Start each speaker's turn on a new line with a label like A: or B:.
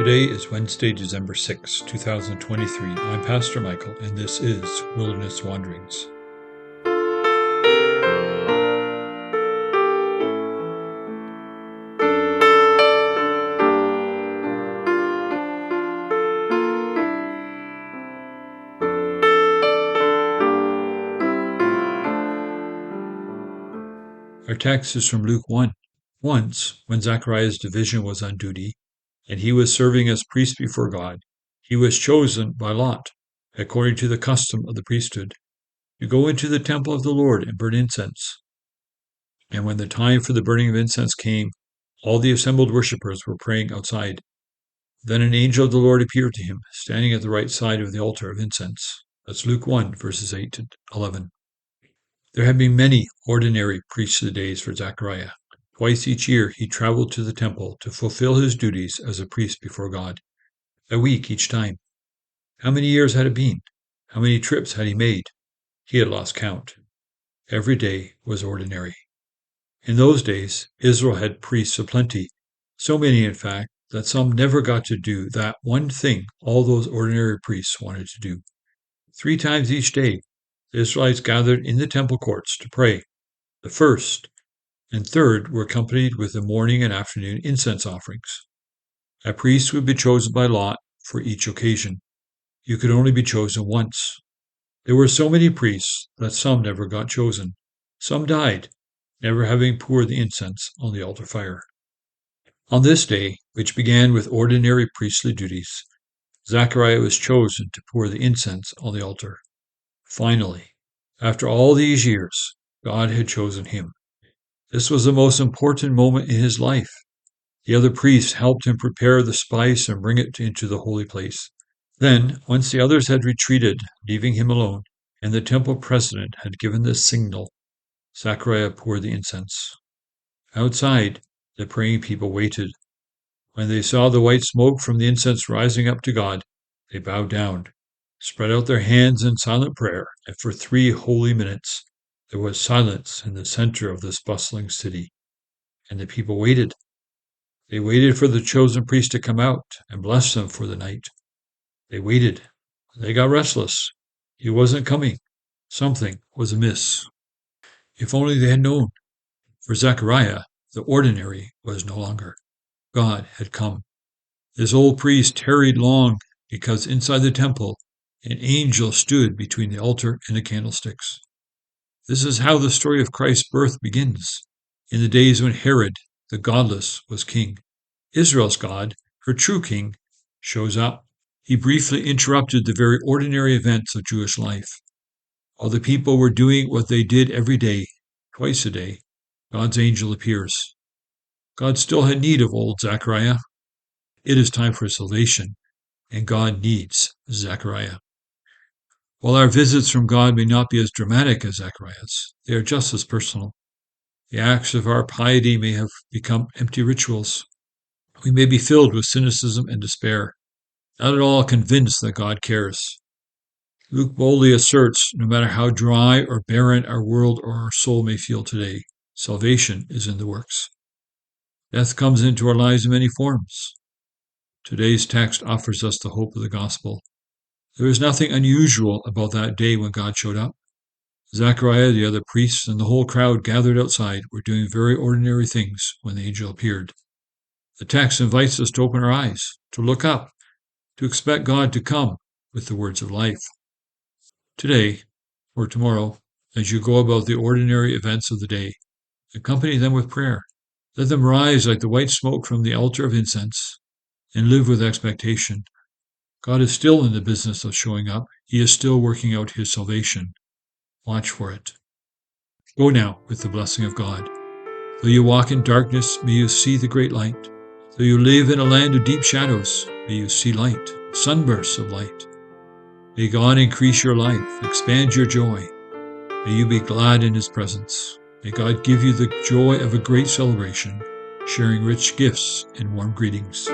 A: Today is Wednesday, December 6, 2023. I'm Pastor Michael, and this is Wilderness Wanderings. Our text is from Luke 1. Once, when Zechariah's division was on duty, and he was serving as priest before God, he was chosen by lot, according to the custom of the priesthood, to go into the temple of the Lord and burn incense. And when the time for the burning of incense came, all the assembled worshippers were praying outside. Then an angel of the Lord appeared to him, standing at the right side of the altar of incense. That's Luke 1, verses 8 to 11. There had been many ordinary priestly days for Zechariah. Twice each year he traveled to the temple to fulfill his duties as a priest before God. A week each time. How many years had it been? How many trips had he made? He had lost count. Every day was ordinary. In those days, Israel had priests aplenty, so many in fact, that some never got to do that one thing all those ordinary priests wanted to do. 3 times each day, the Israelites gathered in the temple courts to pray. The first and third were accompanied with the morning and afternoon incense offerings. A priest would be chosen by lot for each occasion. You could only be chosen once. There were so many priests that some never got chosen. Some died, never having poured the incense on the altar fire. On this day, which began with ordinary priestly duties, Zechariah was chosen to pour the incense on the altar. Finally, after all these years, God had chosen him. This was the most important moment in his life. The other priests helped him prepare the spice and bring it into the holy place. Then, once the others had retreated, leaving him alone, and the temple president had given the signal, Zechariah poured the incense. Outside, the praying people waited. When they saw the white smoke from the incense rising up to God, they bowed down, spread out their hands in silent prayer, and for 3 holy minutes there was silence in the center of this bustling city. And the people waited. They waited for the chosen priest to come out and bless them for the night. They waited. They got restless. He wasn't coming. Something was amiss. If only they had known. For Zechariah, the ordinary was no longer. God had come. This old priest tarried long because inside the temple, an angel stood between the altar and the candlesticks. This is how the story of Christ's birth begins. In the days when Herod, the godless, was king, Israel's God, her true king, shows up. He briefly interrupted the very ordinary events of Jewish life. While the people were doing what they did every day, twice a day, God's angel appears. God still had need of old Zechariah. It is time for salvation, and God needs Zechariah. While our visits from God may not be as dramatic as Zechariah's, they are just as personal. The acts of our piety may have become empty rituals. We may be filled with cynicism and despair, not at all convinced that God cares. Luke boldly asserts, no matter how dry or barren our world or our soul may feel today, salvation is in the works. Death comes into our lives in many forms. Today's text offers us the hope of the gospel. There is nothing unusual about that day when God showed up. Zechariah, the other priests, and the whole crowd gathered outside were doing very ordinary things when the angel appeared. The text invites us to open our eyes, to look up, to expect God to come with the words of life. Today, or tomorrow, as you go about the ordinary events of the day, accompany them with prayer. Let them rise like the white smoke from the altar of incense, and live with expectation. God is still in the business of showing up. He is still working out his salvation. Watch for it. Go now with the blessing of God. Though you walk in darkness, may you see the great light. Though you live in a land of deep shadows, may you see light, sunbursts of light. May God increase your life, expand your joy. May you be glad in his presence. May God give you the joy of a great celebration, sharing rich gifts and warm greetings.